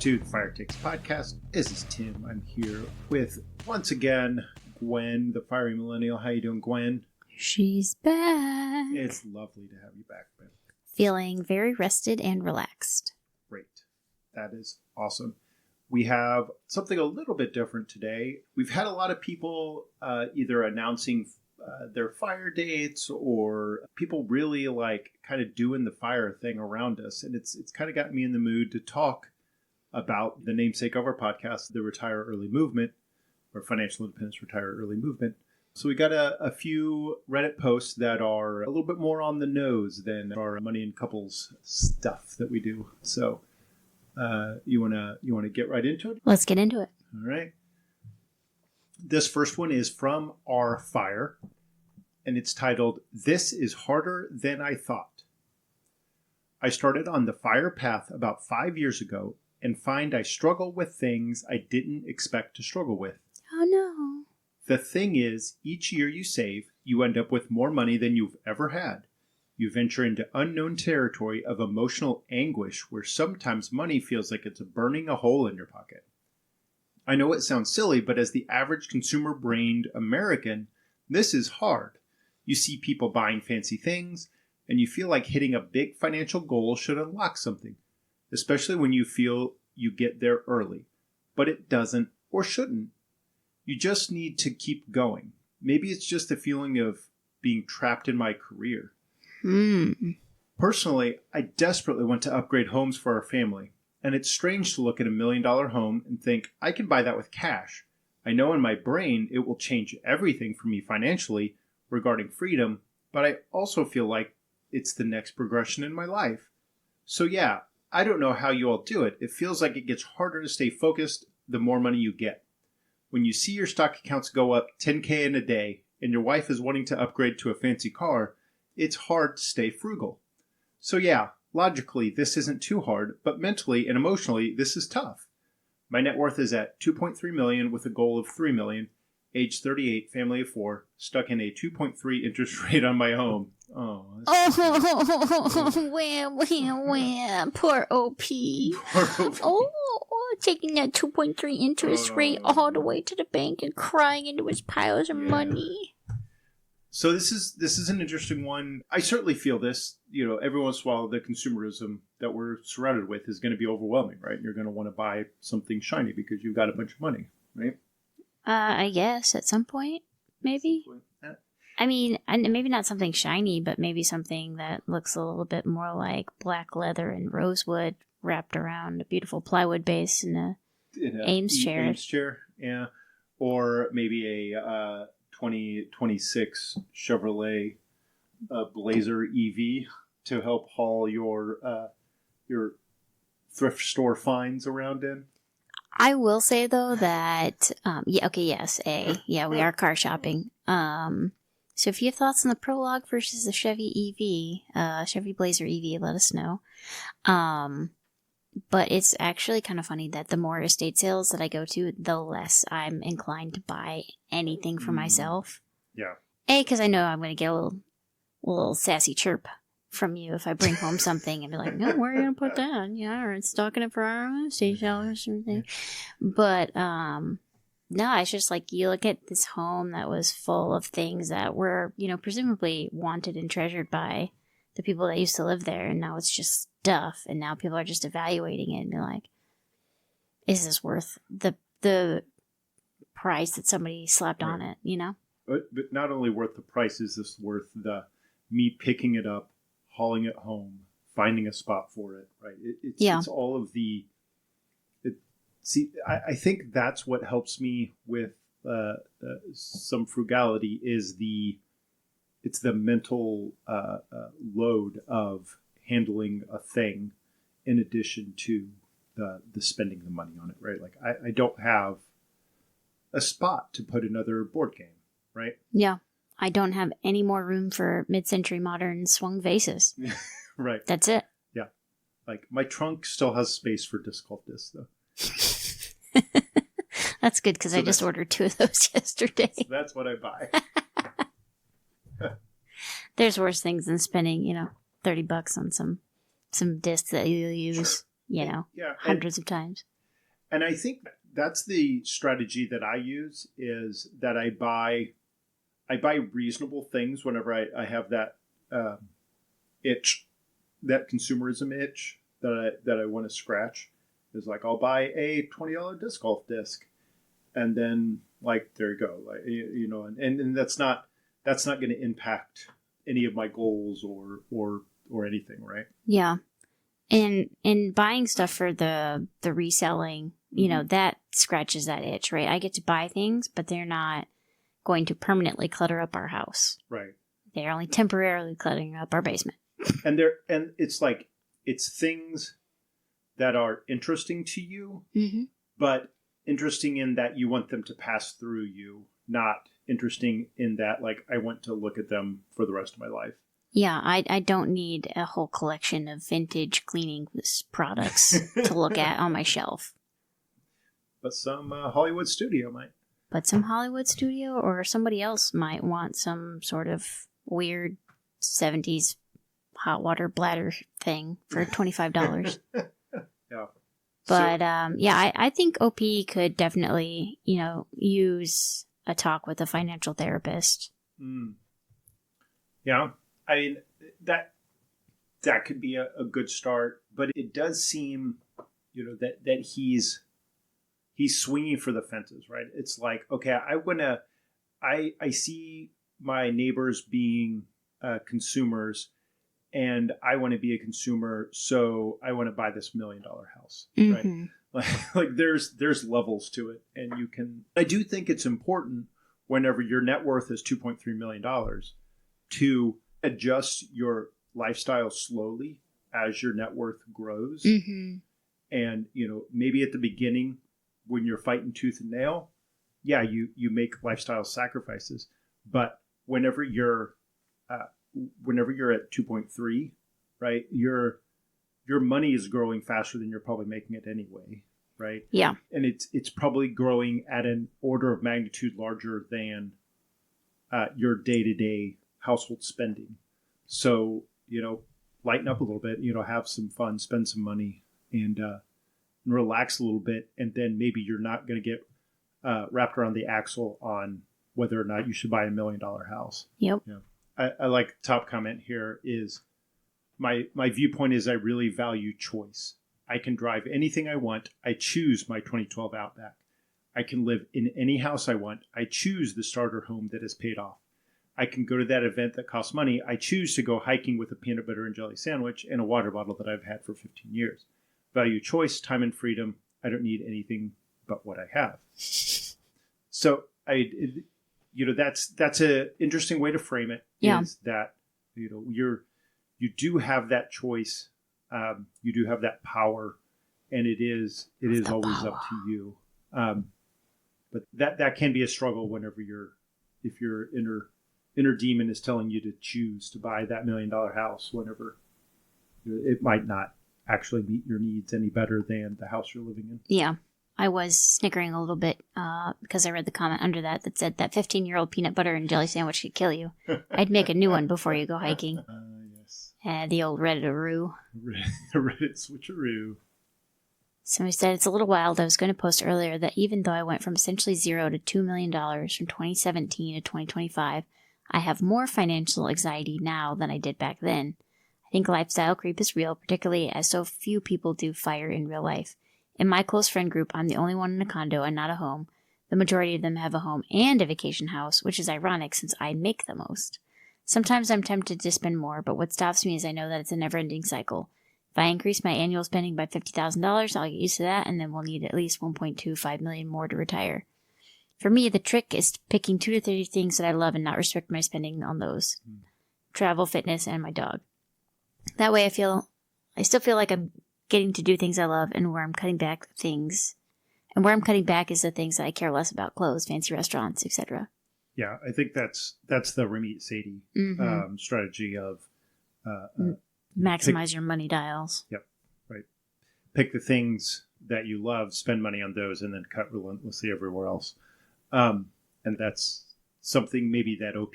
to the Fire Takes podcast. This is Tim. I'm here with, once again, Gwen, the fiery millennial. How you doing, Gwen? She's back. It's lovely to have you back, Ben. Feeling very rested and relaxed. Great. That is awesome. We have something a little bit different today. We've had a lot of people either announcing their fire dates or people really kind of doing the fire thing around us. And it's kind of got me in the mood to talk about the namesake of our podcast, the Retire Early Movement, or Financial Independence Retire Early Movement. So we got a few Reddit posts that are a little bit more on the nose than our money and couples stuff that we do. So you wanna get right into it? Let's get into it. All right. This first one is from our fire, and it's titled, "This is Harder Than I Thought." I started on the fire path about 5 years ago and find I struggle with things I didn't expect to struggle with. Oh, no. The thing is, each year you save, you end up with more money than you've ever had. You venture into unknown territory of emotional anguish where sometimes money feels like it's burning a hole in your pocket. I know it sounds silly, but as the average consumer-brained American, this is hard. You see people buying fancy things, and you feel like hitting a big financial goal should unlock something, especially when you feel you get there early. But it doesn't or shouldn't. You just need to keep going. Maybe it's just a feeling of being trapped in my career. Personally, I desperately want to upgrade homes for our family, and it's strange to look at $1 million home and think, I can buy that with cash. I know in my brain it will change everything for me financially regarding freedom, but I also feel like it's the next progression in my life. So yeah, I don't know how you all do it. It feels like it gets harder to stay focused the more money you get. When you see your stock accounts go up 10K in a day and your wife is wanting to upgrade to a fancy car, it's hard to stay frugal. So yeah, logically, this isn't too hard, but mentally and emotionally, this is tough. My net worth is at $2.3 million with a goal of $3 million, age 38, family of 4, stuck in a 2.3 interest rate on my home. Oh, wham. Poor OP. Poor OP. Oh, taking that 2.3 interest rate all the way to the bank and crying into his piles of money. So this is an interesting one. I certainly feel this. You know, every once in a while, the consumerism that we're surrounded with is going to be overwhelming, right? You're going to want to buy something shiny because you've got a bunch of money, right? I guess at some point, maybe. I mean, maybe not something shiny, but maybe something that looks a little bit more like black leather and rosewood wrapped around a beautiful plywood base in a Ames chair. Ames chair, yeah. Or maybe a 2026 Chevrolet Blazer EV to help haul your thrift store finds around in. I will say though that we are car shopping. So if you have thoughts on the Prologue versus the Chevy EV, Chevy Blazer EV, let us know. But it's actually kind of funny that the more estate sales that I go to, the less I'm inclined to buy anything for myself. Yeah. Because I know I'm going to get a little sassy chirp from you if I bring home something and be like, no, where are you going to put that? Yeah, or stocking it for our own estate sale or something. But, no, it's just like you look at this home that was full of things that were, presumably wanted and treasured by the people that used to live there, and now it's just stuff, and now people are just evaluating it and be like, is this worth the price that somebody slapped on it, But not only worth the price, is this worth me picking it up, hauling it home, finding a spot for it, right? It's all of the... I think that's what helps me with some frugality is it's the mental load of handling a thing in addition to the spending the money on it, right? Like I don't have a spot to put another board game, right? Yeah. I don't have any more room for mid-century modern swung vases. Right. That's it. Yeah. Like my trunk still has space for disc golf discs though. That's good because I just ordered 2 of those yesterday. So that's what I buy. There's worse things than spending, $30 on some discs that you'll use, hundreds of times. And I think that's the strategy that I use, is that I buy reasonable things whenever I have that itch, that consumerism itch that I want to scratch. Is like, I'll buy a $20 disc golf disc, and then like, there you go, like, you know, and that's not going to impact any of my goals or anything, right? Yeah. And buying stuff for the reselling, you know, that scratches that itch, right? I get to buy things, but they're not going to permanently clutter up our house. Right. They're only temporarily cluttering up our basement. And it's like, it's things that are interesting to you, but interesting in that you want them to pass through you, not interesting in that, like, I want to look at them for the rest of my life. Yeah, I don't need a whole collection of vintage cleaning products to look at on my shelf. But some Hollywood studio might. But some Hollywood studio or somebody else might want some sort of weird 70s hot water bladder thing for $25. Yeah. But I think OP could definitely, you know, use a talk with a financial therapist. Yeah. I mean, that could be a good start, but it does seem, you know, that he's swinging for the fences, right? It's like, okay, I see my neighbors being consumers, and I want to be a consumer, so I want to buy this $1 million house, right? Like there's levels to it, and I do think it's important whenever your net worth is $2.3 million to adjust your lifestyle slowly as your net worth grows. And, you know, maybe at the beginning when you're fighting tooth and nail, yeah, you make lifestyle sacrifices. But whenever you're at 2.3, right, your money is growing faster than you're probably making it anyway, right? Yeah. And it's probably growing at an order of magnitude larger than your day-to-day household spending. So, you know, lighten up a little bit, you know, have some fun, spend some money, and relax a little bit. And then maybe you're not going to get wrapped around the axle on whether or not you should buy $1 million house. Yep. Yeah. I like the top comment here is my viewpoint is I really value choice. I can drive anything I want. I choose my 2012 Outback. I can live in any house I want. I choose the starter home that is paid off. I can go to that event that costs money. I choose to go hiking with a peanut butter and jelly sandwich and a water bottle that I've had for 15 years. Value choice, time, and freedom. I don't need anything but what I have. So that's a interesting way to frame it. Yeah. Is that, you know, you do have that choice. You do have that power, and it is always up to you. But that can be a struggle whenever if your inner demon is telling you to choose to buy that $1 million house, whenever it might not actually meet your needs any better than the house you're living in. Yeah. I was snickering a little bit because I read the comment under that said that 15-year-old peanut butter and jelly sandwich could kill you. I'd make a new one before you go hiking. Yes. The old Reddit-a-roo. Reddit switcheroo. Somebody said, it's a little wild. I was going to post earlier that even though I went from essentially $0 to $2 million from 2017 to 2025, I have more financial anxiety now than I did back then. I think lifestyle creep is real, particularly as so few people do FIRE in real life. In my close friend group, I'm the only one in a condo and not a home. The majority of them have a home and a vacation house, which is ironic since I make the most. Sometimes I'm tempted to spend more, but what stops me is I know that it's a never-ending cycle. If I increase my annual spending by $50,000, I'll get used to that, and then we'll need at least $1.25 million more to retire. For me, the trick is picking 2 to 3 things that I love and not restrict my spending on those. Travel, fitness, and my dog. That way I still feel like I'm getting to do things I love, and where I'm cutting back things. And where I'm cutting back is the things that I care less about: clothes, fancy restaurants, etc. Yeah, I think that's the Ramit Sethi strategy of maximize your money dials. Yep, right. Pick the things that you love, spend money on those, and then cut relentlessly everywhere else. And that's something maybe that OP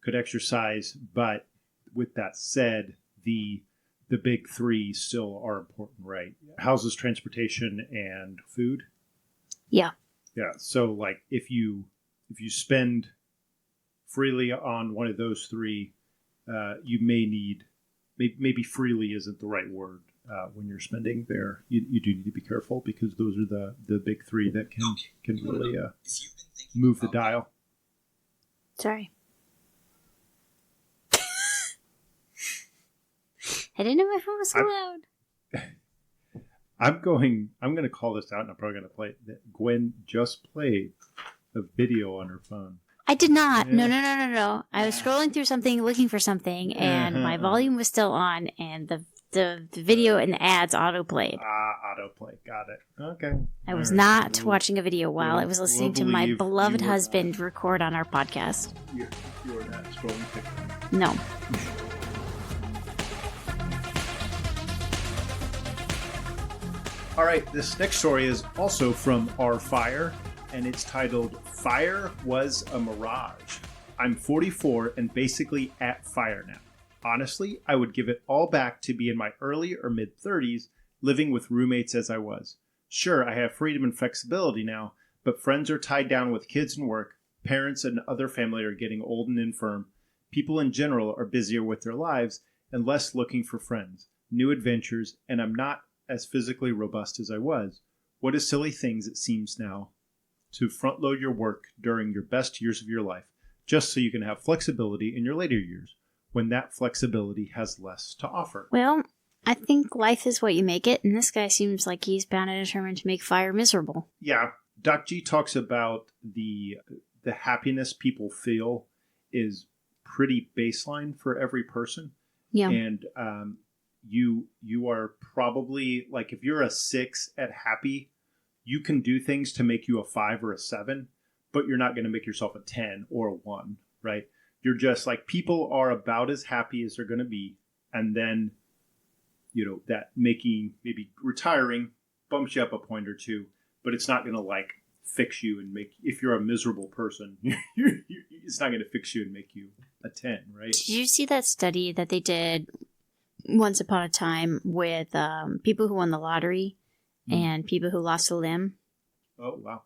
could exercise. But with that said, the the big three still are important, right? Houses, transportation, and food. Yeah. Yeah. So like if you spend freely on one of those three, you may need, maybe freely isn't the right word when you're spending there. You do need to be careful because those are the big three that can really move the dial. Sorry. I didn't know my phone was so loud. I'm going to call this out, and I'm probably going to play it. Gwen just played a video on her phone. I did not. Yeah. No. I was scrolling through something, looking for something, and my volume was still on, and the video and the ads autoplayed. Autoplay. Got it. Okay. I was not watching a video while I was listening to my beloved husband record on our podcast. You were not scrolling TikTok. No. All right, this next story is also from Our Fire, and it's titled, Fire Was a Mirage. I'm 44 and basically at fire now. Honestly, I would give it all back to be in my early or mid-30s, living with roommates as I was. Sure, I have freedom and flexibility now, but friends are tied down with kids and work, parents and other family are getting old and infirm, people in general are busier with their lives and less looking for friends, new adventures, and I'm not as physically robust as I was. What a silly things it seems now to front load your work during your best years of your life, just so you can have flexibility in your later years, when that flexibility has less to offer. Well, I think life is what you make it, and this guy seems like he's bound and determined to make fire miserable. Yeah. Doc G talks about the happiness people feel is pretty baseline for every person. Yeah. And you are probably, like, if you're a 6 at happy, you can do things to make you a 5 or a 7, but you're not going to make yourself a 10 or a 1, right? You're just like, people are about as happy as they're going to be. And then, that maybe retiring bumps you up a point or two, but it's not going to like fix you and make, if you're a miserable person, it's not going to fix you and make you a 10, right? Did you see that study that they did once upon a time with people who won the lottery and people who lost a limb? Oh, wow.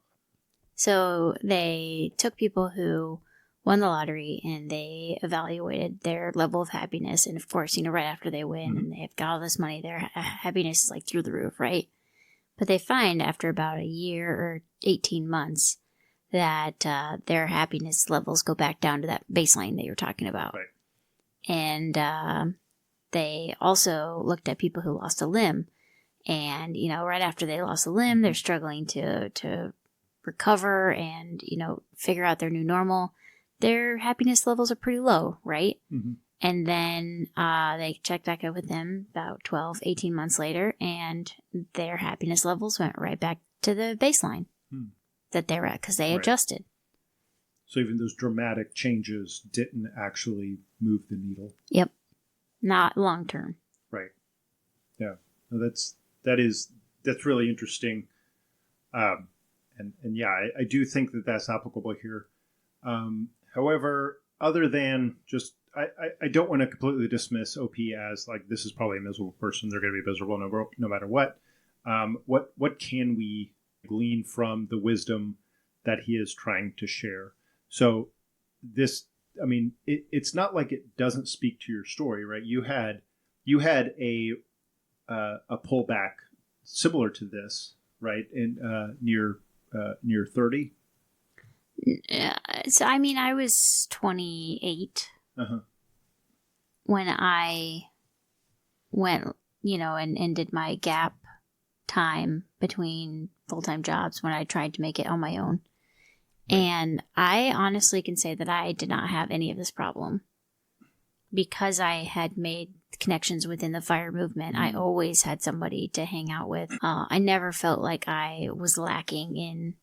So they took people who won the lottery and they evaluated their level of happiness. And of course, right after they win and they've got all this money, their happiness is like through the roof, right? But they find after about a year or 18 months that their happiness levels go back down to that baseline that you're talking about. Right. And they also looked at people who lost a limb. And, right after they lost a limb, they're struggling to recover and, figure out their new normal. Their happiness levels are pretty low, right? Mm-hmm. And then they checked back up with them about 12, 18 months later, and their happiness levels went right back to the baseline that they were at because they adjusted. So even those dramatic changes didn't actually move the needle. Yep. Not long term. Right. Yeah. No, that's really interesting. And yeah, I do think that that's applicable here. However, other than just, I don't want to completely dismiss OP as like, this is probably a miserable person. They're going to be miserable no matter what. What can we glean from the wisdom that he is trying to share? So this, it's not like it doesn't speak to your story, right? You had a pullback similar to this, right? In near 30. Yeah. So I was 28 when I went, and did my gap time between full-time jobs when I tried to make it on my own. Right. And I honestly can say that I did not have any of this problem because I had made connections within the fire movement. I always had somebody to hang out with. I never felt like I was lacking in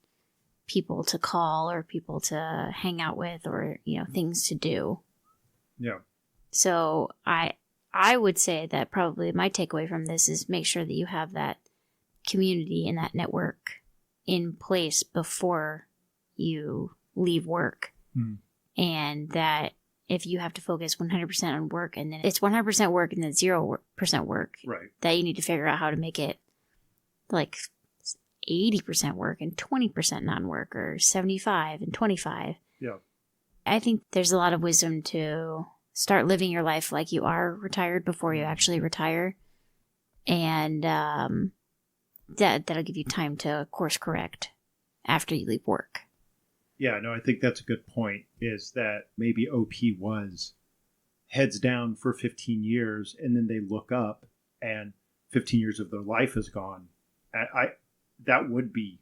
people to call or people to hang out with or, things to do. Yeah. So I would say that probably my takeaway from this is make sure that you have that community and that network in place before you leave work. And that if you have to focus 100% on work and then it's 100% work and then 0% work, right, that you need to figure out how to make it like 80% work and 20% non-work, or 75 and 25. yeah, I think there's a lot of wisdom to start living your life like you are retired before you actually retire. And that'll give you time to course correct after you leave work. yeah. No, I think that's a good point. Is that maybe OP was heads down for 15 years, and then they look up, and 15 years of their life is gone. That would be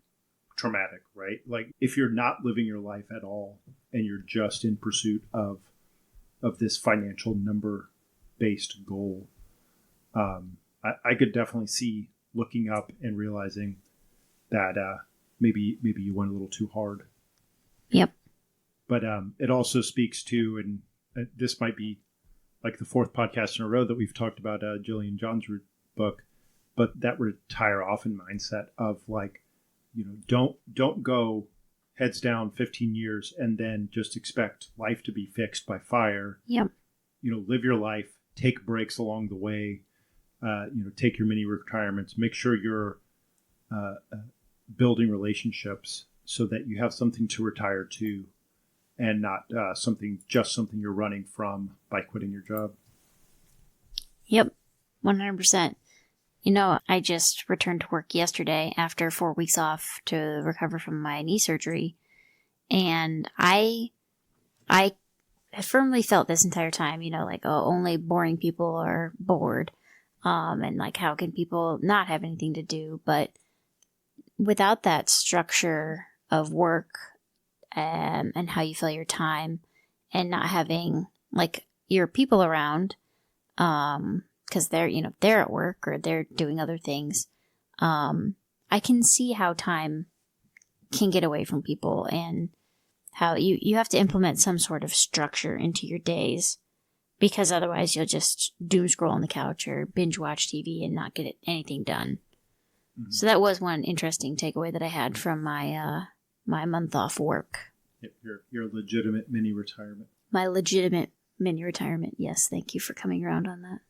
traumatic, right? Like if you're not living your life at all, and you're just in pursuit of this financial number based goal. I could definitely see looking up and realizing that maybe you went a little too hard. Yep. But it also speaks to, and this might be like the fourth podcast in a row that we've talked about Jillian John's book, but that retire often mindset of like, don't go heads down 15 years and then just expect life to be fixed by fire. Yep. Live your life, take breaks along the way, take your mini retirements, make sure you're building relationships so that you have something to retire to, and not something you're running from by quitting your job. Yep. 100%. I just returned to work yesterday after 4 weeks off to recover from my knee surgery. And I firmly felt this entire time, like, oh, only boring people are bored. And like, how can people not have anything to do? But without that structure of work and how you fill your time, and not having like your people around, because they're at work or they're doing other things, I can see how time can get away from people, and how you have to implement some sort of structure into your days, because otherwise you'll just doom scroll on the couch or binge watch TV and not get anything done. Mm-hmm. So that was one interesting takeaway that I had from my my month off work. Your legitimate mini retirement. My legitimate mini retirement. Yes, thank you for coming around on that.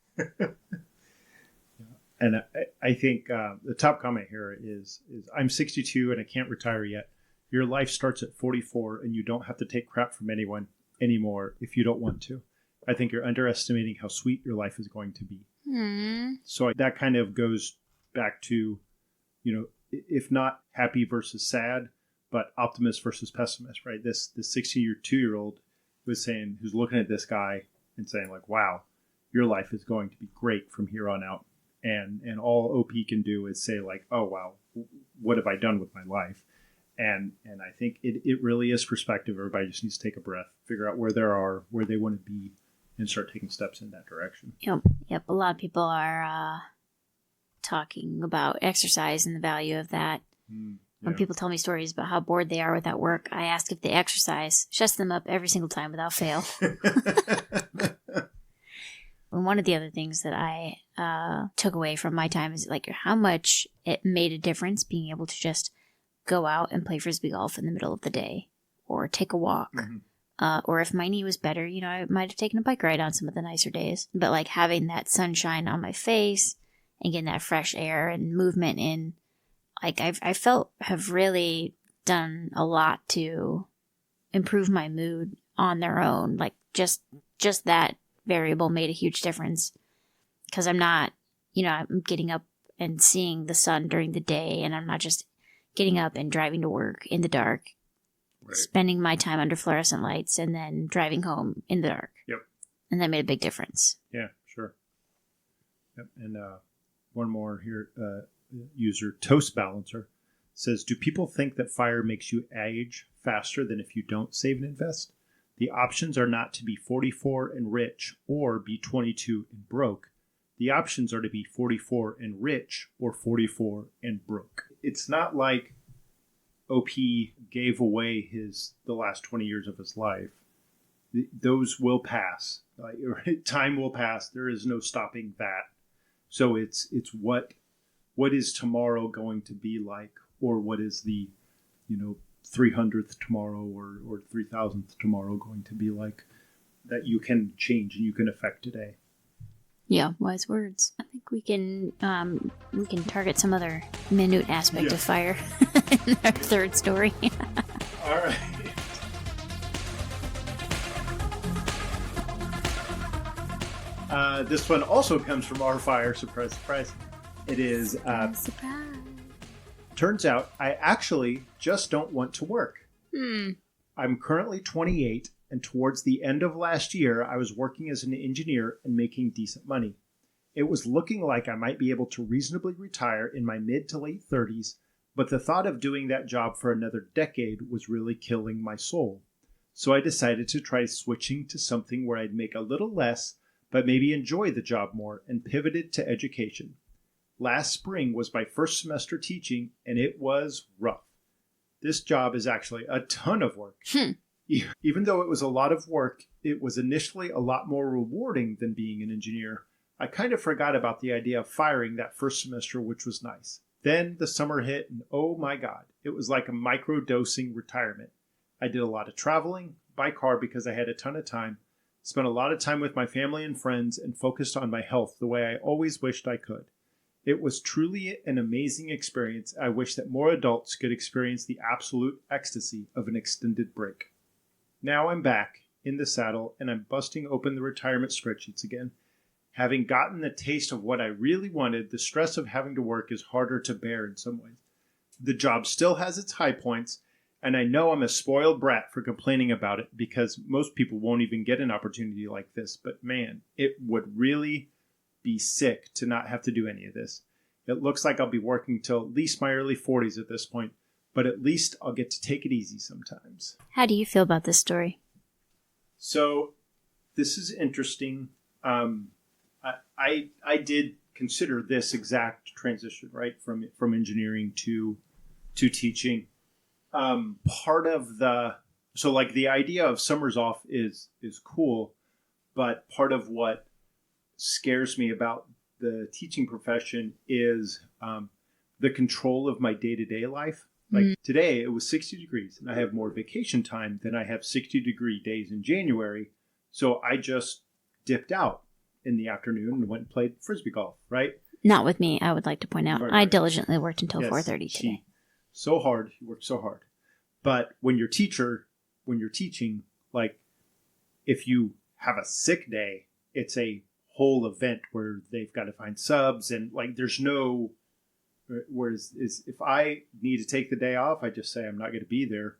And I think the top comment here is I'm 62 and I can't retire yet. Your life starts at 44 and you don't have to take crap from anyone anymore if you don't want to. I think you're underestimating how sweet your life is going to be. So that kind of goes back to, if not happy versus sad, but optimist versus pessimist, right? This 62-year-old who's looking at this guy and saying like, wow, your life is going to be great from here on out. And all OP can do is say like, oh, wow, what have I done with my life? And I think it really is perspective. Everybody just needs to take a breath, figure out where they want to be, and start taking steps in that direction. Yep. A lot of people are talking about exercise and the value of that. When people tell me stories about how bored they are without work, I ask if they exercise. Shuts them up every single time without fail. And one of the other things that I took away from my time is like how much it made a difference being able to just go out and play Frisbee golf in the middle of the day, or take a walk. Mm-hmm. Or if my knee was better, I might have taken a bike ride on some of the nicer days. But like having that sunshine on my face and getting that fresh air and movement in, like I felt have really done a lot to improve my mood on their own. Like just that variable made a huge difference, because I'm not, I'm getting up and seeing the sun during the day, and I'm not just getting up and driving to work in the dark, right. Spending my time under fluorescent lights and then driving home in the dark. Yep. And that made a big difference. Yeah, sure. Yep. And one more here, user Toast Balancer says, do people think that FIRE makes you age faster than if you don't save and invest? The options are not to be 44 and rich or be 22 and broke. The options are to be 44 and rich or 44 and broke. It's not like OP gave away the last 20 years of his life. Those will pass. Time will pass. There is no stopping that. So it's what is tomorrow going to be like, or what is the 300th tomorrow or 3000th tomorrow going to be like. that you can change and you can affect today. Yeah, wise words. I think we can target some other minute aspect of fire in our third story. All right. This one also comes from our fire. Surprise, surprise. It is... surprise. Turns out I actually just don't want to work. I'm currently 28, and towards the end of last year, I was working as an engineer and making decent money. It was looking like I might be able to reasonably retire in my mid to late 30s, but the thought of doing that job for another decade was really killing my soul. So I decided to try switching to something where I'd make a little less, but maybe enjoy the job more, and pivoted to education. Last spring was my first semester teaching, and it was rough. This job is actually a ton of work. Even though it was a lot of work, it was initially a lot more rewarding than being an engineer. I kind of forgot about the idea of firing that first semester, which was nice. Then the summer hit, and oh my God, it was like a micro-dosing retirement. I did a lot of traveling by car because I had a ton of time, spent a lot of time with my family and friends, and focused on my health the way I always wished I could. It was truly an amazing experience. I wish that more adults could experience the absolute ecstasy of an extended break. Now I'm back in the saddle, and I'm busting open the retirement spreadsheets again. Having gotten the taste of what I really wanted, the stress of having to work is harder to bear in some ways. The job still has its high points, and I know I'm a spoiled brat for complaining about it because most people won't even get an opportunity like this. But man, it would really be sick to not have to do any of this. It looks like I'll be working till at least my early 40s at this point, but at least I'll get to take it easy sometimes. How do you feel about this story? So this is interesting. I did consider this exact transition, right, from engineering to teaching. Part of the idea of summers off is cool, but part of what scares me about the teaching profession is the control of my day-to-day life. Like today, it was 60 degrees, and I have more vacation time than I have 60-degree days in January. So I just dipped out in the afternoon and went and played Frisbee golf, right? Not with me, I would like to point out. Right. I diligently worked until 4:30 today. So hard. You worked so hard. But when you're teaching, like if you have a sick day, it's a whole event where they've got to find subs and like there's no... Whereas if I need to take the day off, I just say I'm not going to be there.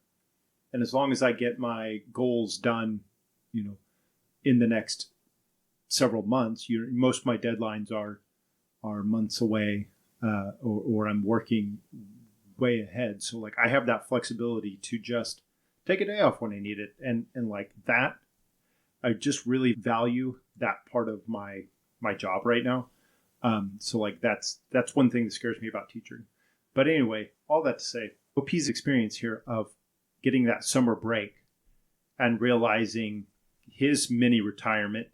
And as long as I get my goals done, in the next several months, most of my deadlines are months away, or I'm working way ahead. So like I have that flexibility to just take a day off when I need it. And like that, I just really value that part of my job right now. So like that's one thing that scares me about teaching. But anyway, all that to say, OP's experience here of getting that summer break and realizing his mini retirement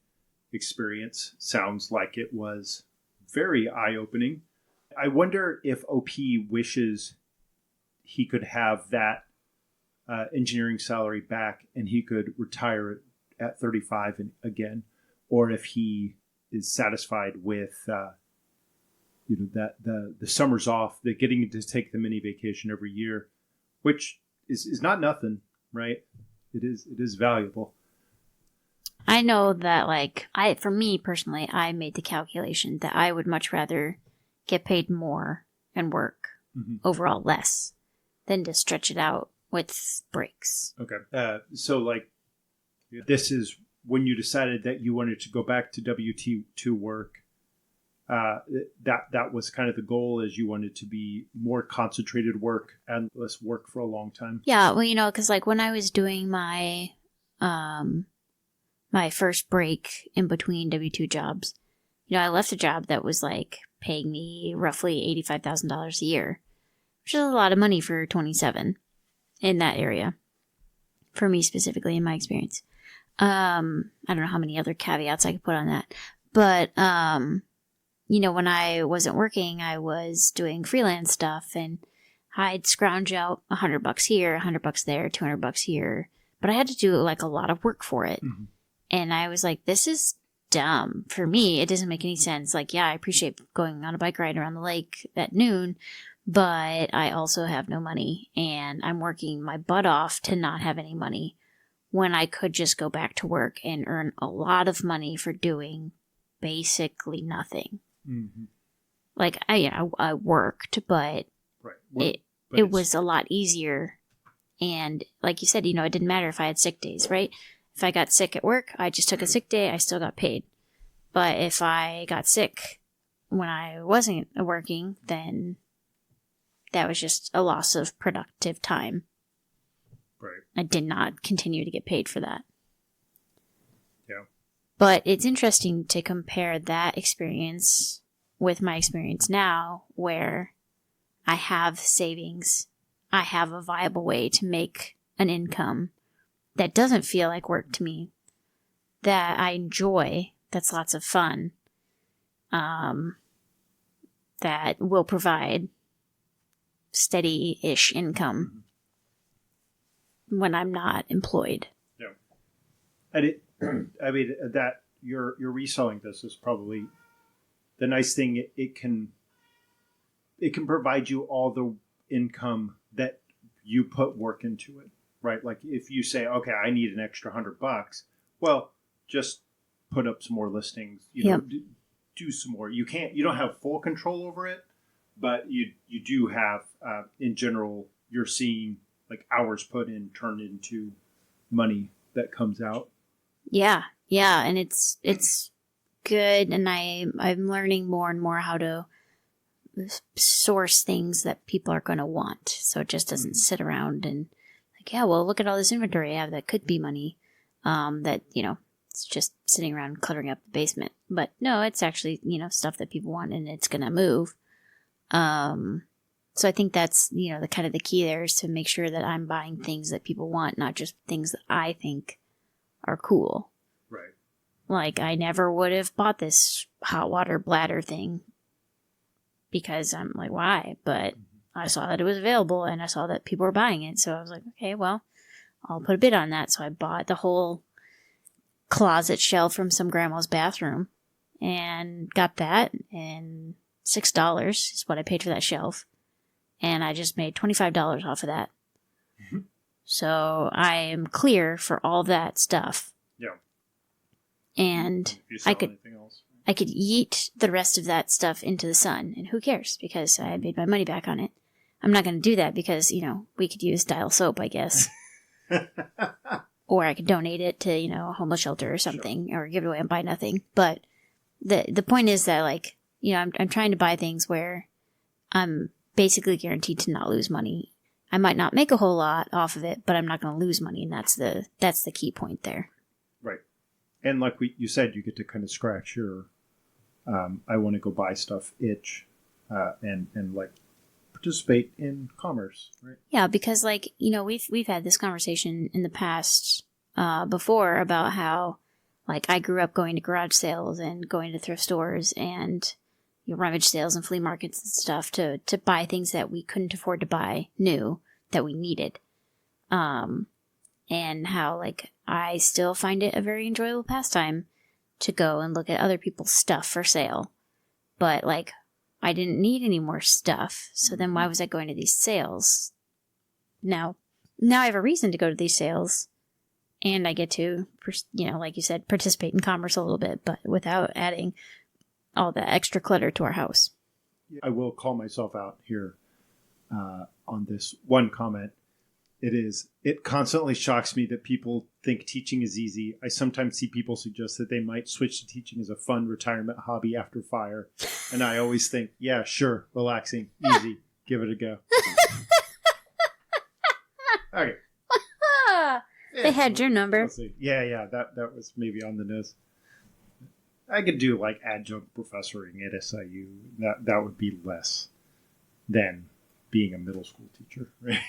experience sounds like it was very eye-opening. I wonder if OP wishes he could have that engineering salary back and he could retire at 35 again, or if he is satisfied with that the summers off, the getting to take the mini vacation every year, which is not nothing, right? It is valuable. I know that for me personally, I made the calculation that I would much rather get paid more and work overall less than to stretch it out with breaks. Okay. So like this is when you decided that you wanted to go back to W-2 work. That was kind of the goal, is you wanted to be more concentrated work and less work for a long time. Yeah, well, because like when I was doing my my first break in between W-2 jobs, I left a job that was like paying me roughly $85,000 a year, which is a lot of money for 27 in that area. For me specifically, in my experience. I don't know how many other caveats I could put on that, but when I wasn't working, I was doing freelance stuff, and I'd scrounge out $100 here, $100 there, $200 here, but I had to do like a lot of work for it. And I was like, this is dumb. For me, it doesn't make any sense. Like, yeah, I appreciate going on a bike ride around the lake at noon, but I also have no money and I'm working my butt off to not have any money when I could just go back to work and earn a lot of money for doing basically nothing. Mm-hmm. Like, I worked, but right. Well, it was a lot easier. And like you said, it didn't matter if I had sick days, right? If I got sick at work, I just took a sick day, I still got paid. But if I got sick when I wasn't working, then that was just a loss of productive time. Right. I did not continue to get paid for that. Yeah. But it's interesting to compare that experience with my experience now, where I have savings, I have a viable way to make an income that doesn't feel like work to me, that I enjoy, that's lots of fun, that will provide steady-ish income when I'm not employed. Yeah. And that you're reselling this is probably the nice thing. It can provide you all the income that you put work into it. Right, like if you say, okay, I need an extra $100, well, just put up some more listings. Do some more. You don't have full control over it, but you do have. In general, you're seeing like hours put in turned into money that comes out. Yeah, and it's good, and I'm learning more and more how to source things that people are going to want, so it just doesn't sit around and. Yeah, well, look at all this inventory I have that could be money. That, it's just sitting around cluttering up the basement. But no, it's actually, stuff that people want and it's going to move. So I think that's, the kind of the key there is to make sure that I'm buying things that people want, not just things that I think are cool. Right. Like, I never would have bought this hot water bladder thing because I'm like, why? But I saw that it was available and I saw that people were buying it. So I was like, okay, well, I'll put a bid on that. So I bought the whole closet shelf from some grandma's bathroom and got that. And $6 is what I paid for that shelf. And I just made $25 off of that. Mm-hmm. So I am clear for all that stuff. Yeah. And I could yeet the rest of that stuff into the sun. And who cares? Because I made my money back on it. I'm not going to do that because, we could use Dial soap, I guess. Or I could donate it to, a homeless shelter or something, or give it away and buy nothing. But the point is that, like, I'm trying to buy things where I'm basically guaranteed to not lose money. I might not make a whole lot off of it, but I'm not going to lose money, and that's the key point there. Right. And like you said, you get to kind of scratch your I want to go buy stuff itch and like participate in commerce, right? Yeah, because like, we've had this conversation in the past before about how like I grew up going to garage sales and going to thrift stores and rummage sales and flea markets and stuff to buy things that we couldn't afford to buy new that we needed. And how like I still find it a very enjoyable pastime to go and look at other people's stuff for sale. But like I didn't need any more stuff. So then why was I going to these sales? Now I have a reason to go to these sales and I get to, like you said, participate in commerce a little bit, but without adding all the extra clutter to our house. I will call myself out here on this one comment. It constantly shocks me that people think teaching is easy. I sometimes see people suggest that they might switch to teaching as a fun retirement hobby after fire. And I always think, yeah, sure, relaxing, easy, give it a go. Okay. They had your number. Yeah, that was maybe on the nose. I could do like adjunct professoring at SIU. That would be less than being a middle school teacher, right?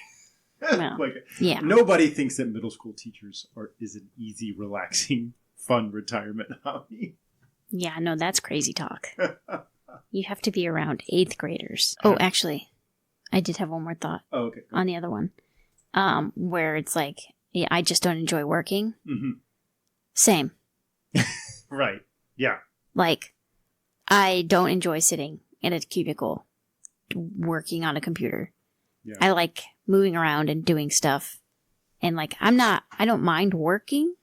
Well, yeah. Nobody thinks that middle school teachers is an easy, relaxing, fun retirement hobby. Yeah, no, that's crazy talk. You have to be around 8th graders. Oh, actually, I did have one more thought. Oh, okay. On the other one, where it's like, yeah, I just don't enjoy working. Mm-hmm. Same. Right. Yeah. Like, I don't enjoy sitting in a cubicle working on a computer. Yeah. I like moving around and doing stuff. And like, I don't mind working,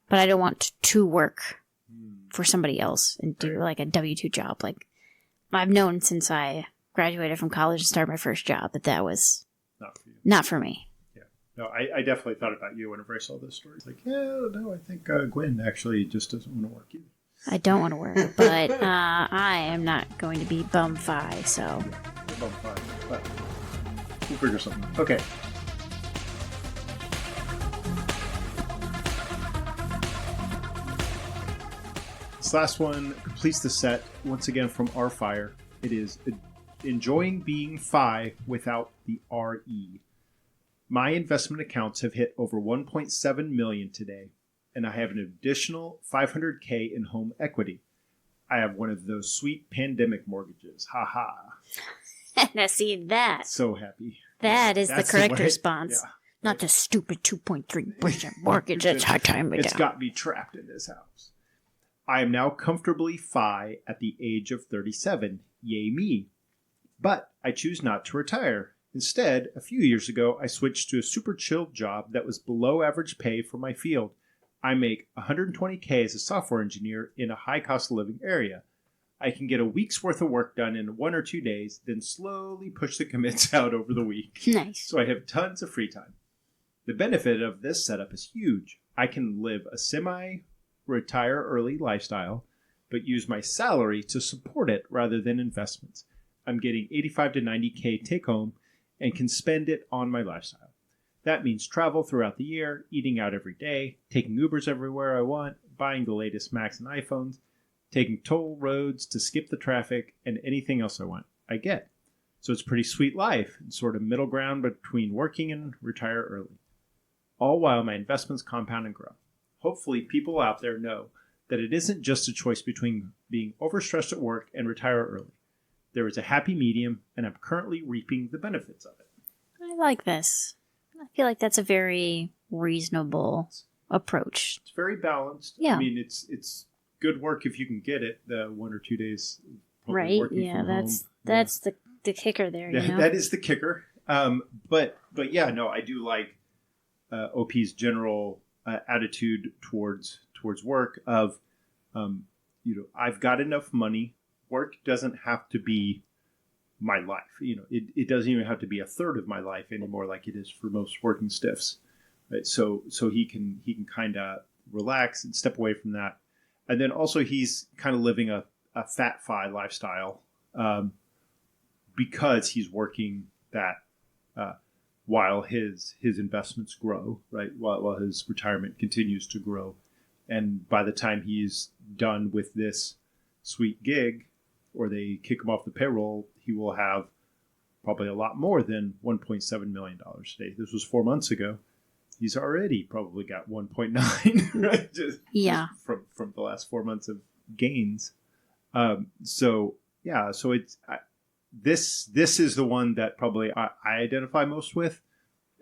but I don't want to work for somebody else and do like a W-2 job. Like, I've known since I graduated from college and started my first job that was Not for you. not for me. Yeah. No, I definitely thought about you whenever I saw this story. It's like, yeah, no, I think Gwen actually just doesn't want to work either. I don't want to work, but I am not going to be bum-fi, so. Yeah, about 5, but we'll figure something out. Okay. This last one completes the set, once again from R Fire. It is enjoying being FI without the RE. My investment accounts have hit over 1.7 million today, and I have an additional 500K in home equity. I have one of those sweet pandemic mortgages. Ha ha. Now see that. So happy. That is the That's correct way. response. Yeah. Not the stupid 2.3% mortgage. It's hard time It's down. got me trapped in this house. I am now comfortably FI at the age of 37. Yay me. But I choose not to retire. Instead, a few years ago, I switched to a super chilled job that was below average pay for my field. I make $120K as a software engineer in a high cost of living area. I can get a week's worth of work done in 1 or 2 days, then slowly push the commits out over the week. Nice. So I have tons of free time. The benefit of this setup is huge. I can live a semi-retire early lifestyle, but use my salary to support it rather than investments. I'm getting 85 to 90K take home and can spend it on my lifestyle. That means travel throughout the year, eating out every day, taking Ubers everywhere I want, buying the latest Macs and iPhones, taking toll roads to skip the traffic, and anything else I want, I get. So it's a pretty sweet life, sort of middle ground between working and retire early. All while my investments compound and grow. Hopefully people out there know that it isn't just a choice between being overstressed at work and retire early. There is a happy medium, and I'm currently reaping the benefits of it. I like this. I feel like that's a very reasonable approach. It's very balanced. Yeah. I mean, it's good work if you can get it. The 1 or 2 days, probably Right? working Yeah, from that's home. the kicker there, you know? That is the kicker. But yeah, no, I do like OP's general attitude towards work of, I've got enough money. Work doesn't have to be my life. It doesn't even have to be a third of my life anymore, like it is for most working stiffs. Right? So he can kind of relax and step away from that. And then also he's kind of living a fat fi lifestyle because he's working that while his investments grow, right? While his retirement continues to grow. And by the time he's done with this sweet gig, or they kick him off the payroll, he will have probably a lot more than $1.7 million today. This was 4 months ago. He's already probably got 1.9, right? Just from the last 4 months of gains. So it's this is the one that probably I identify most with.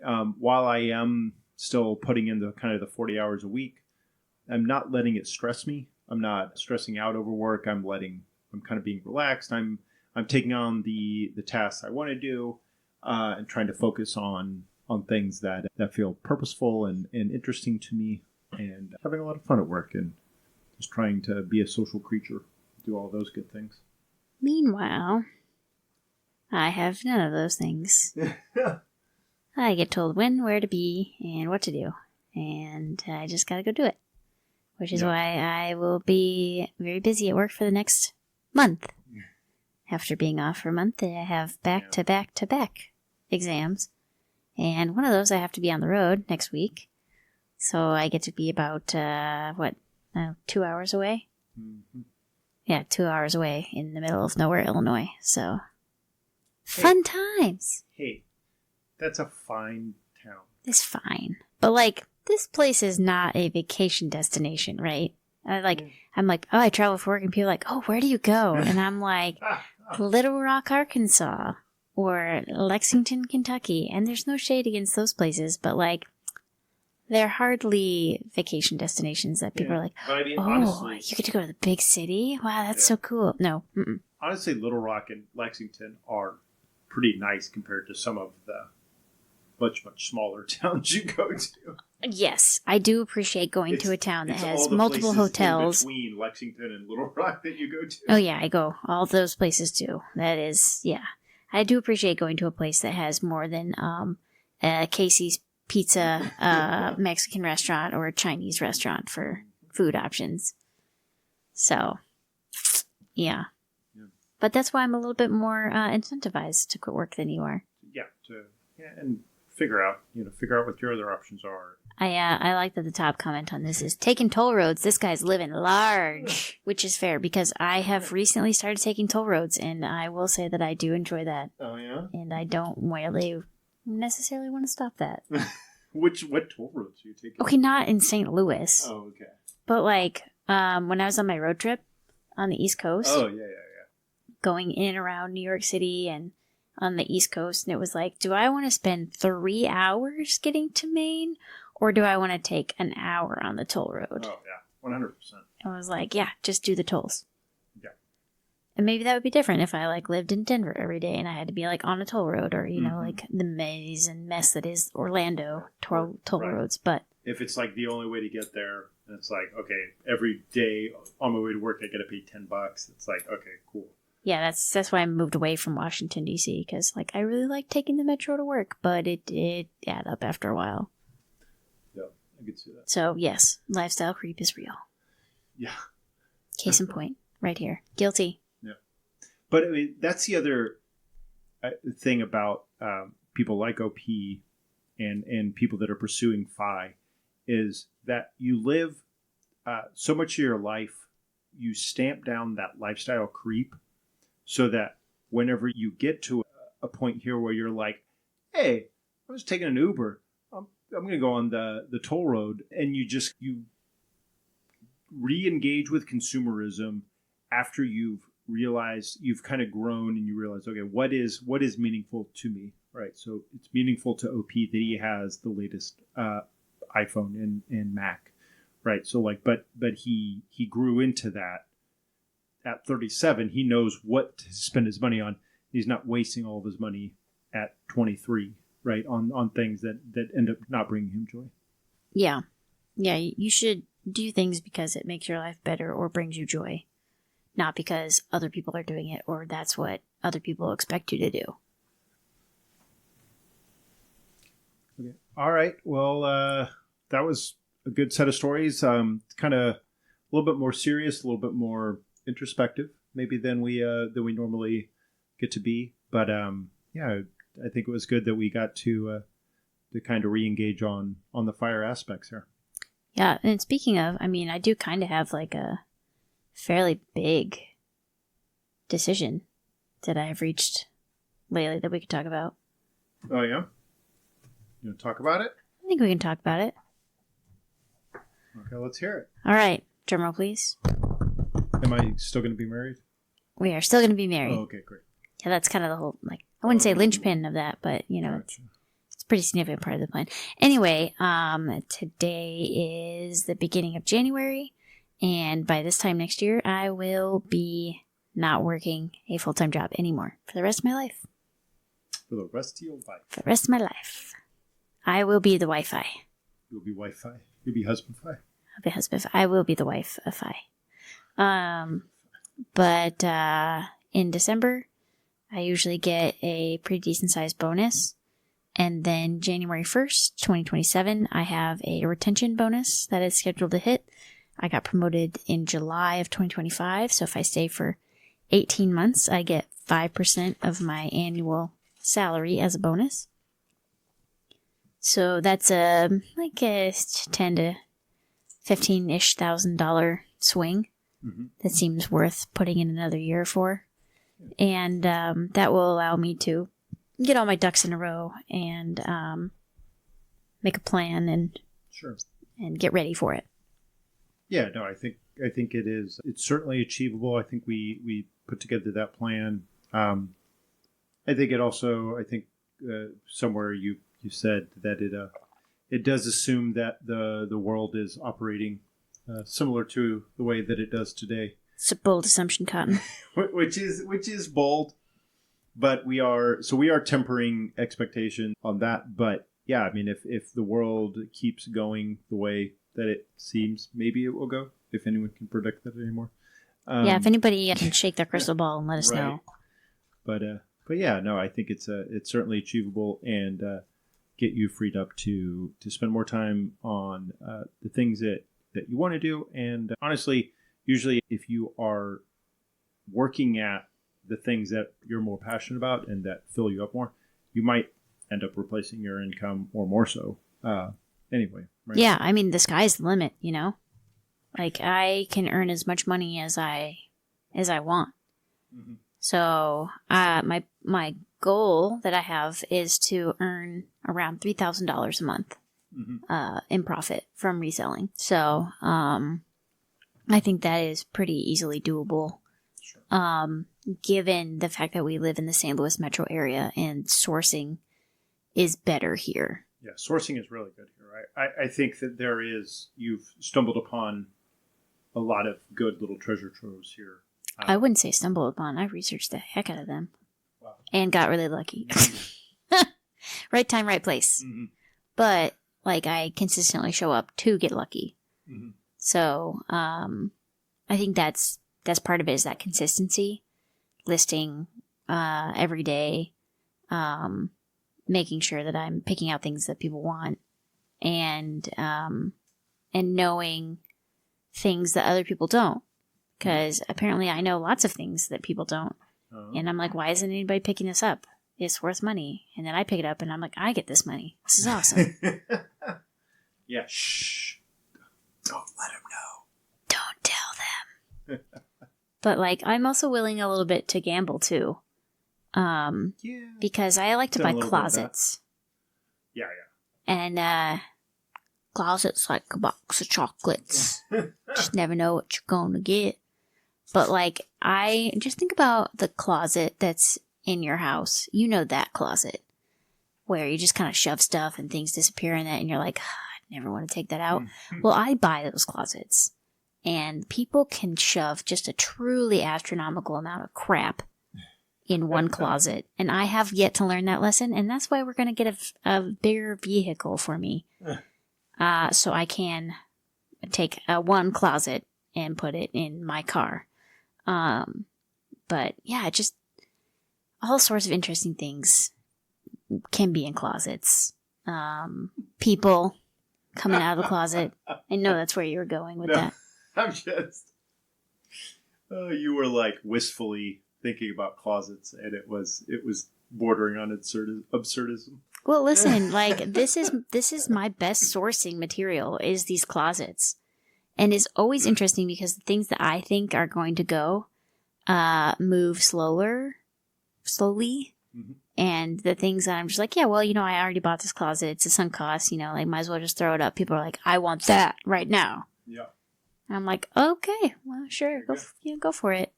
While I am still putting in the kind of the 40 hours a week, I'm not letting it stress me. I'm not stressing out over work. I'm kind of being relaxed. I'm taking on the tasks I want to do, and trying to focus on things that feel purposeful and interesting to me, and having a lot of fun at work, and just trying to be a social creature, do all those good things. Meanwhile, I have none of those things. I get told when, where to be, and what to do, and I just gotta go do it. Which is why I will be very busy at work for the next month. After being off for a month, I have back-to-back-to-back exams. And one of those I have to be on the road next week. So I get to be about, 2 hours away? Mm-hmm. Yeah, 2 hours away in the middle of nowhere, Illinois. So, fun times. Hey, that's a fine town. It's fine. But, this place is not a vacation destination, right? I'm like, oh, I travel for work, and people are like, oh, where do you go? And I'm like, Little Rock, Arkansas, or Lexington, Kentucky. And there's no shade against those places, but They're hardly vacation destinations that people are like, But I mean, oh, honestly, you get to go to the big city? Wow, that's so cool. No. Mm-mm. Honestly, Little Rock and Lexington are pretty nice compared to some of the much, much smaller towns you go to. Yes, I do appreciate going to a town that It's has all the multiple places hotels. in between Lexington and Little Rock that you go to. Oh, yeah, I go all those places too. That is, yeah. I do appreciate going to a place that has more than Casey's Pizza, Mexican restaurant, or a Chinese restaurant for food options. So, yeah. But that's why I'm a little bit more incentivized to quit work than you are. Yeah, and figure out what your other options are. I like that the top comment on this is taking toll roads. This guy's living large, which is fair because I have recently started taking toll roads, and I will say that I do enjoy that. Oh yeah, and I don't really necessarily want to stop that. What toll roads are you taking? Okay, not in St. Louis. Oh, okay. But like when I was on my road trip on the East Coast. Oh yeah. Going in and around New York City and on the East Coast, and it was like, do I want to spend 3 hours getting to Maine, or do I want to take an hour on the toll road? Oh, yeah, 100%. I was like, yeah, just do the tolls. Yeah. And maybe that would be different if I like lived in Denver every day and I had to be like on a toll road, or, you know, like the maze and mess that is Orlando toll roads. But if it's like the only way to get there, and it's like, okay, every day on my way to work, I got to pay $10. It's like, okay, cool. Yeah, that's why I moved away from Washington, D.C., because like I really like taking the metro to work, but it did add up after a while. Yeah, I could see that. So, yes, lifestyle creep is real. Yeah. Case in point, right here. Guilty. Yeah. But I mean, that's the other thing about people like OP and people that are pursuing FI is that you live so much of your life, you stamp down that lifestyle creep so that whenever you get to a point here where you're like, hey, I was taking an Uber, I'm going to go on the toll road, and you re-engage with consumerism after you've realized you've kind of grown and you realize, okay, what is meaningful to me, right? So it's meaningful to OP that he has the latest iPhone and Mac, right? So like, but he grew into that. At 37, he knows what to spend his money on. He's not wasting all of his money at 23, right? On things that end up not bringing him joy. Yeah. Yeah, you should do things because it makes your life better or brings you joy. Not because other people are doing it or that's what other people expect you to do. Okay. All right. Well, that was a good set of stories. Kind of a little bit more serious, a little bit more introspective maybe than we normally get to be, but yeah, I think it was good that we got to kind of re-engage on the fire aspects here. Yeah, and speaking of, I mean, I do kind of have like a fairly big decision that I've reached lately that we could talk about. Oh yeah, you want to talk about it? I think we can talk about it. Okay, let's hear it. All right, drumroll please. Am I still going to be married? We are still going to be married. Oh, okay, great. Yeah, that's kind of the whole, like, I wouldn't say linchpin of that, but, you know, Gotcha. it's a pretty significant part of the plan. Anyway, today is the beginning of January, and by this time next year, I will be not working a full-time job anymore for the rest of my life. For the rest of your life? For the rest of my life. I will be the Wi-Fi. You'll be Wi-Fi. You'll be husband-fi. I'll be husband-fi. I will be the wife-fi. But in December, I usually get a pretty decent sized bonus. And then January 1st, 2027, I have a retention bonus that is scheduled to hit. I got promoted in July of 2025. So if I stay for 18 months, I get 5% of my annual salary as a bonus. So that's like a 10 to 15-ish $1,000 swing. Mm-hmm. That seems worth putting in another year for. And that will allow me to get all my ducks in a row and make a plan and get ready for it. Yeah, no, I think it is. It's certainly achievable. I think we put together that plan. I think it also, somewhere you said that it does assume that the world is operating similar to the way that it does today. It's a bold assumption, Cotton. which is bold, but we are tempering expectation on that. But yeah, I mean, if the world keeps going the way that it seems, maybe it will go. If anyone can predict that anymore. If anybody can shake their crystal ball and let us know. But yeah, no, I think it's certainly achievable and get you freed up to spend more time on the things that you want to do. And honestly, usually if you are working at the things that you're more passionate about and that fill you up more, you might end up replacing your income or more so. Anyway. Right? Yeah, I mean, the sky's the limit, you know? Like, I can earn as much money as I want. Mm-hmm. So, my goal that I have is to earn around $3,000 a month in profit from reselling. So, I think that is pretty easily doable. Sure. Given the fact that we live in the St. Louis metro area and sourcing is better here. Yeah, sourcing is really good here. I think that you've stumbled upon a lot of good little treasure troves here. I wouldn't say stumbled upon. I researched the heck out of them. Wow. And got really lucky. Right time, right place. Mm-hmm. But, like, I consistently show up to get lucky. Mm-hmm. So, I think that's part of it, is that consistency. Listing every day. Making sure that I'm picking out things that people want. And knowing things that other people don't. Because apparently I know lots of things that people don't. Uh-huh. And I'm like, why isn't anybody picking this up? It's worth money. And then I pick it up and I'm like, I get this money. This is awesome. Yeah, shh. Don't let them know. Don't tell them. But, like, I'm also willing a little bit to gamble, too. Because I like to buy closets. Yeah. And, closets like a box of chocolates. Just never know what you're going to get. But, like, I just think about the closet that's in your house. You know that closet. Where you just kind of shove stuff and things disappear in it. And you're like, I never want to take that out. Well, I buy those closets. And people can shove just a truly astronomical amount of crap in one closet. And I have yet to learn that lesson. And that's why we're going to get a bigger vehicle for me. So I can take one closet and put it in my car. But yeah, just all sorts of interesting things can be in closets. People coming out of the closet. I know that's where you were going with that. I'm just... you were like wistfully thinking about closets, and it was bordering on absurdism. Well, listen, like, this is my best sourcing material, is these closets. And it's always interesting because the things that I think are going to go move slowly. Mm-hmm. And the things that I'm just like, yeah, well, you know, I already bought this closet. It's a sunk cost, you know, like, might as well just throw it up. People are like, I want that right now. Yeah. And I'm like, okay, well, sure, go for it.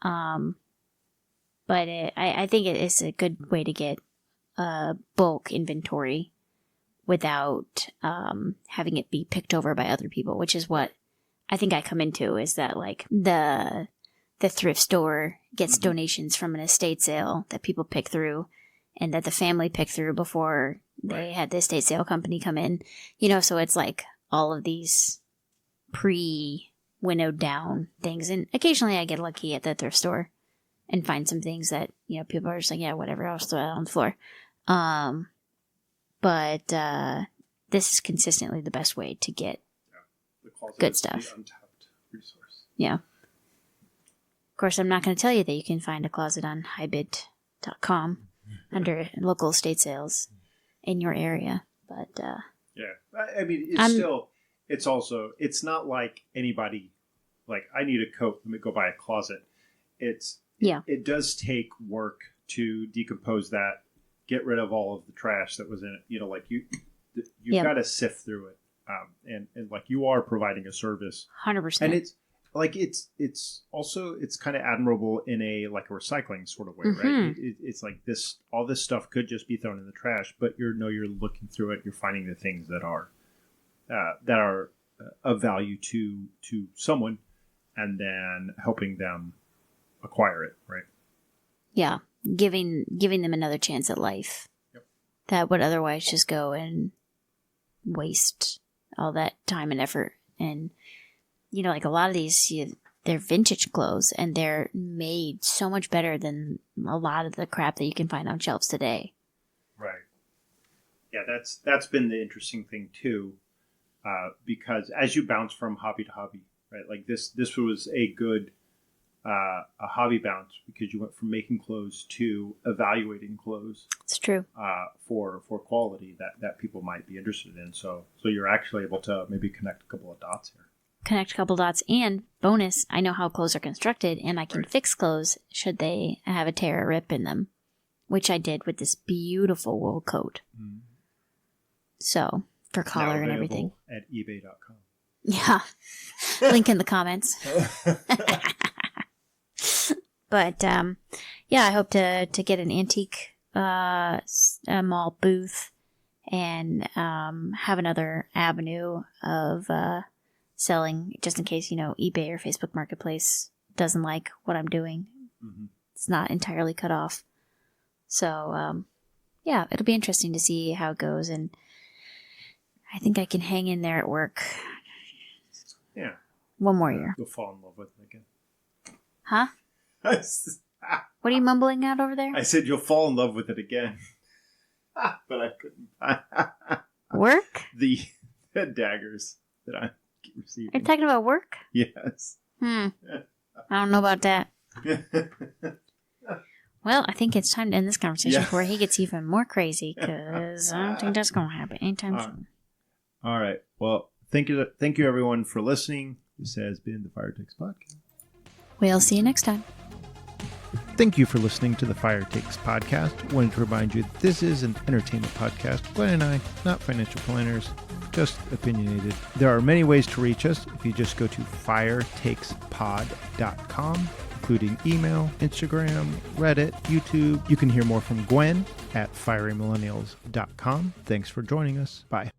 But I think it is a good way to get bulk inventory without having it be picked over by other people, which is what I think I come into, is that, like, the thrift store gets donations from an estate sale that people pick through and that the family picked through before they had the estate sale company come in. You know, so it's like all of these pre-winnowed down things. And occasionally I get lucky at the thrift store and find some things that, you know, people are just like, yeah, whatever, I'll just throw it on the floor. But this is consistently the best way to get good stuff. The untapped resource. Yeah. Of course, I'm not going to tell you that you can find a closet on highbid.com under local estate sales in your area. But yeah, I mean, it's not like anybody, like, I need a coat, let me go buy a closet. It does take work to decompose that, get rid of all of the trash that was in it. You know, like, you've got to sift through it. And like, you are providing a service. 100%. And like it's also it's kind of admirable in a like a recycling sort of way, Mm-hmm. right? It's like all this stuff could just be thrown in the trash, but you're looking through it, you're finding the things that are of value to someone, and then helping them acquire it, right? Yeah, giving them another chance at life. Yep. That would otherwise just go and waste all that time and effort. And like a lot of these, they're vintage clothes, and they're made so much better than a lot of the crap that you can find on shelves today. Right. Yeah, that's been the interesting thing too, because as you bounce from hobby to hobby, right? Like this was a good a hobby bounce, because you went from making clothes to evaluating clothes. It's true. For quality that people might be interested in. So you're actually able to maybe connect a couple of dots here. Connect a couple dots, and bonus, I know how clothes are constructed, and I can fix clothes should they have a tear or rip in them, which I did with this beautiful wool coat. Mm. So, for collar and everything. At ebay.com. Yeah. Link in the comments. But, yeah, I hope to get an antique mall booth and have another avenue of selling, just in case, eBay or Facebook Marketplace doesn't like what I'm doing. Mm-hmm. It's not entirely cut off. So, yeah, it'll be interesting to see how it goes. And I think I can hang in there at work. Yeah. One more year. You'll fall in love with it again. Huh? What are you mumbling out over there? I said you'll fall in love with it again. But I couldn't. Work? The daggers that I keep receiving. Are you talking about work? Yes. I don't know about that. Well, I think it's time to end this conversation before he gets even more crazy, because I don't think that's going to happen anytime soon. All right. Well, thank you everyone for listening. This has been the Fire Takes Podcast. We'll see you next time. Thank you for listening to the Fire Takes Podcast. Wanted to remind you that this is an entertainment podcast. Gwen and I, not financial planners, just opinionated. There are many ways to reach us if you just go to firetakespod.com, including email, Instagram, Reddit, YouTube. You can hear more from Gwen at fierymillennials.com. Thanks for joining us. Bye.